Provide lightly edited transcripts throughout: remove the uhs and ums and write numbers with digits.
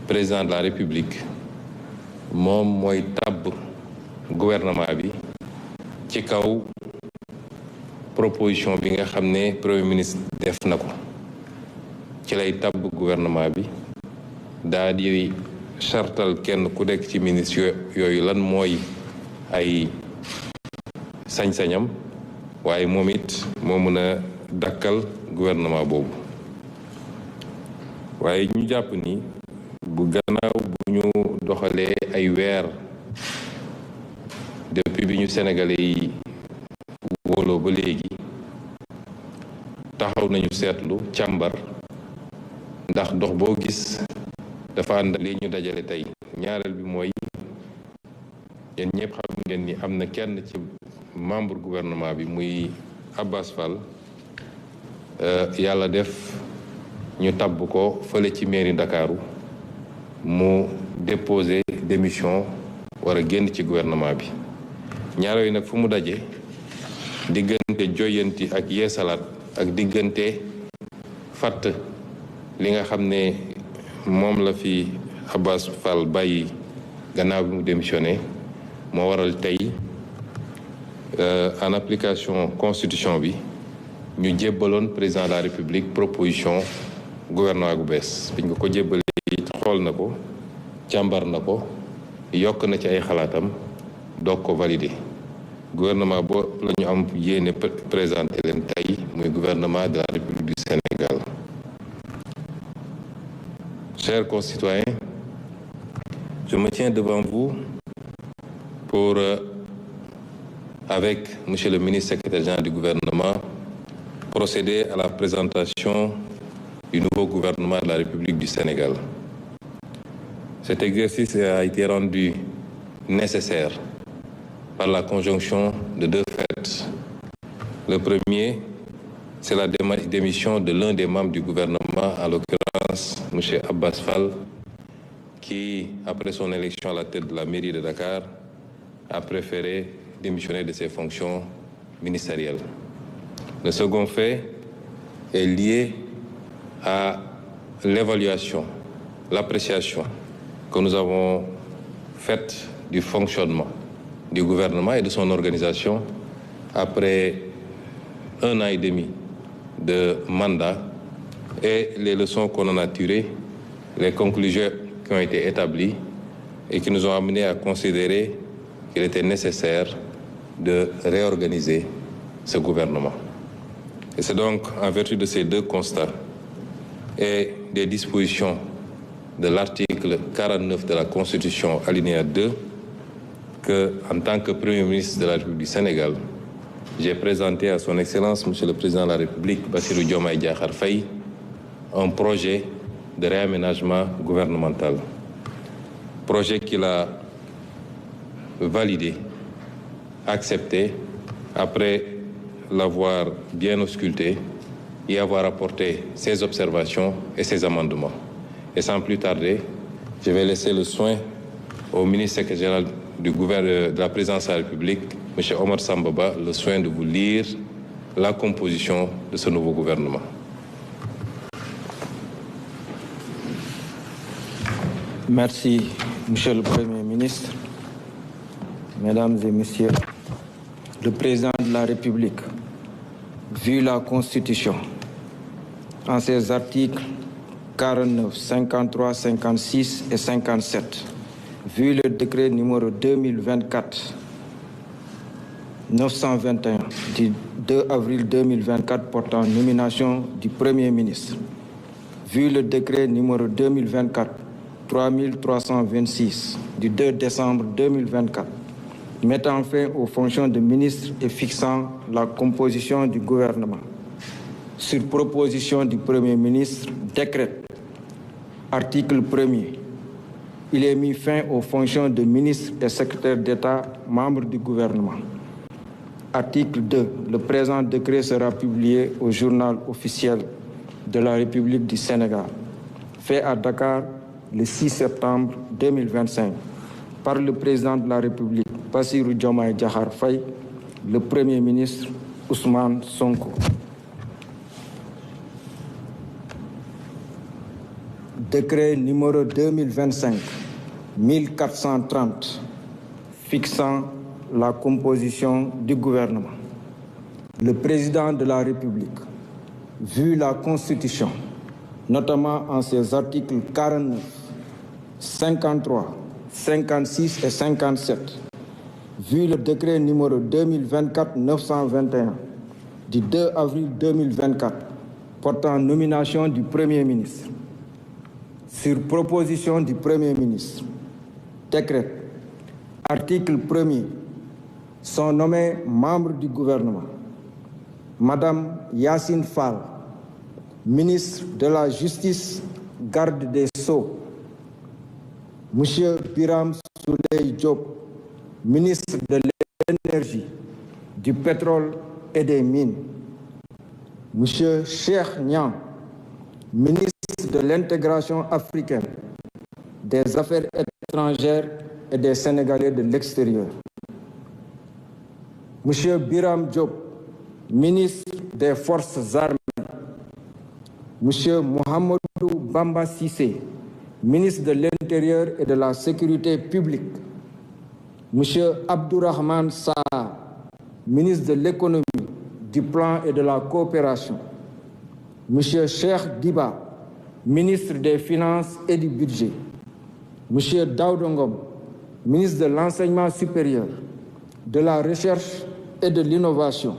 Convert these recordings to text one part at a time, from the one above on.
président de la République moom mooy tabb gouvernement bi ci kaw proposition bi nga xam ne premier ministre def na ko ci lay tabb gouvernement bi daa di chartal kenn ku nekk ci ministre yooyu lan mooy ay sañ-sañam waaye moom it moo mën a dakkal gouvernement boobu waaye ñu jàpp ni bu gannaaw bu ñu doxalee ay weer depuis bi ñu sénégalais yi wóoloo ba léegi taxaw nañu seetlu càmbar ndax dox boo gis dafa ànd li ñu dajale tey ñaareel bi mooy yéen ñëpp xam ngeen ni am na kenn ci membre gouvernement bi muy Abbas Fall yàlla def ñu tabb ko fële ci mairie Ndakaaru mu déposé démission war a génn ci gouvernement bi ñaar yooyu nag fu mu daje diggante joyanti ak yeesalaat ak diggante fàtt li nga xam ne moom la fi Abbas Fall bàyyi gannaaw bi mu démissionné moo waral tey en application constitution bi ñu jébbaloon président de la république proposition gouvernement gu bees biñ ko jébbalee it xool na ko càmbar na ko yokk na ci ay xalaatam doog ko validé gouvernement boo la ñu am yéene présenté leen tey muy gouvernement de la république du Sénégal. Chers concitoyens, je me tiens devant vous pour, avec Monsieur le ministre secrétaire général du gouvernement, procéder à la présentation du nouveau gouvernement de la République du Sénégal. Cet exercice a été rendu nécessaire par la conjonction de deux faits. Le premier, c'est la démission de l'un des membres du gouvernement, en l'occurrence M. Abbas Fall, qui, après son élection à la tête de la mairie de Dakar, a préféré démissionner de ses fonctions ministérielles. Le second fait est lié à l'évaluation, l'appréciation que nous avons faite du fonctionnement du gouvernement et de son organisation après 1 an et demi de mandat et les leçons qu'on en a tirées, les conclusions qui ont été établies et qui nous ont amenés à considérer qu'il était nécessaire de réorganiser ce gouvernement. Et c'est donc en vertu de ces deux constats et des dispositions de l'article 49 de la Constitution, alinéa 2, que, en tant que Premier ministre de la République du Sénégal, j'ai présenté à son Excellence, Monsieur le Président de la République, Bassirou Diomaye Diakhar Faye, un projet de réaménagement gouvernemental. Projet qu'il a validé, accepté, après l'avoir bien ausculté et avoir apporté ses observations et ses amendements. Et sans plus tarder, je vais laisser le soin au ministre secrétaire général du gouvernement de la présidence de la République, M. Omar Sambaba, le soin de vous lire la composition de ce nouveau gouvernement. Merci, Monsieur le Premier ministre. Mesdames et Messieurs, le Président de la République, vu la Constitution, en ses articles 49, 53, 56 et 57, vu le décret numéro 2024-921 du 2 avril 2024 portant nomination du Premier ministre, vu le décret numéro 2024-3326 du 2 décembre 2024, mettant fin aux fonctions de ministre et fixant la composition du gouvernement. Sur proposition du Premier ministre, décrète, article 1er, il est mis fin aux fonctions de ministre et secrétaire d'État, membre du gouvernement. Article 2, le présent décret sera publié au journal officiel de la République du Sénégal, fait à Dakar le 6 septembre 2025, par le président de la République, Bassirou Diomaye Diakhar Faye, le Premier ministre Ousmane Sonko. décret numéro 2025-1430 fixant la composition du gouvernement. Le président de la République, vu la Constitution, notamment en ses articles 49, 53, 56 et 57, vu le décret numéro 2024-921 du 2 avril 2024 portant nomination du Premier ministre, sur proposition du Premier ministre, décrète, article 1er, sont nommés membres du gouvernement Madame Yacine Fall, ministre de la Justice, garde des Sceaux, Monsieur Biram Souleye Diop, ministre de l'Énergie, du Pétrole et des Mines, Monsieur Cheikh Niang, ministre de l'Intégration africaine, des Affaires étrangères et des Sénégalais de l'extérieur, Monsieur Biram Diop, ministre des Forces armées, Monsieur Mohamedou Bamba Cissé, ministre de l'Intérieur et de la Sécurité publique, Monsieur Abdourahmane Sarr, ministre de l'Économie, du Plan et de la Coopération, Monsieur Cheikh Diba, ministre des Finances et du Budget, Monsieur Daouda Ngom, ministre de l'Enseignement supérieur, de la Recherche et de l'Innovation,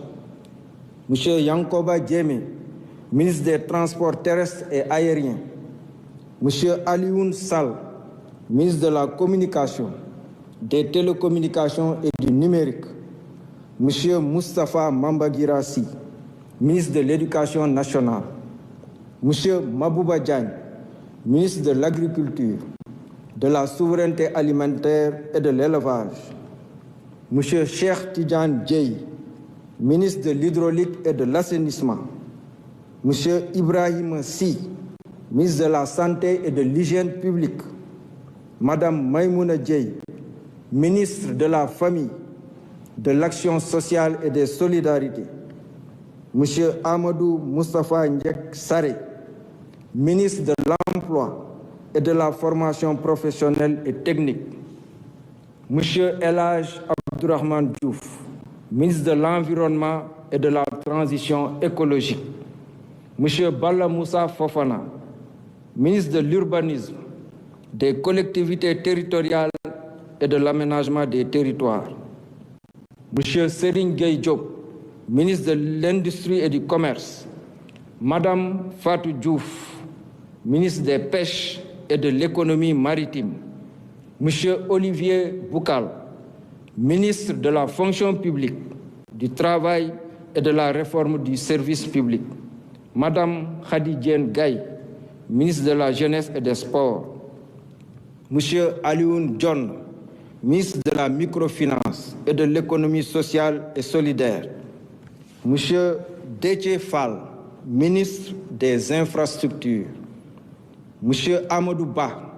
Monsieur Yankoba Diémé, ministre des Transports terrestres et aériens, Monsieur Alioune Sall, ministre de la Communication, des Télécommunications et du Numérique, Monsieur Moustapha Mambagirassi, ministre de l'Éducation nationale, Monsieur Mabouba Diagne, ministre de l'Agriculture, de la Souveraineté alimentaire et de l'Élevage, Monsieur Cheikh Tidiane Dièye, ministre de l'Hydraulique et de l'Assainissement, Monsieur Ibrahim Sy, ministre de la Santé et de l'Hygiène publique, Madame Maïmouna Dièye, ministre de la Famille, de l'Action sociale et des solidarités, Monsieur Amadou Moustapha Ndiek Sarré, ministre de l'Emploi et de la Formation professionnelle et technique, Monsieur El Hadj Abdourahmane Diouf, ministre de l'Environnement et de la Transition écologique, Monsieur Balla Moussa Fofana, ministre de l'Urbanisme, des collectivités territoriales et de l'aménagement des territoires, Monsieur Serigne Gueye Diop, ministre de l'Industrie et du Commerce, Madame Fatou Diouf, ministre des Pêches et de l'Économie maritime, Monsieur Olivier Boukal, ministre de la Fonction publique, du Travail et de la Réforme du service public, Madame Khady Diène Gaye, ministre de la Jeunesse et des Sports, Monsieur Alioune Dione, ministre de la Microfinance et de l'Économie sociale et solidaire, Monsieur Déthié Fall, ministre des Infrastructures, Monsieur Amadou Ba,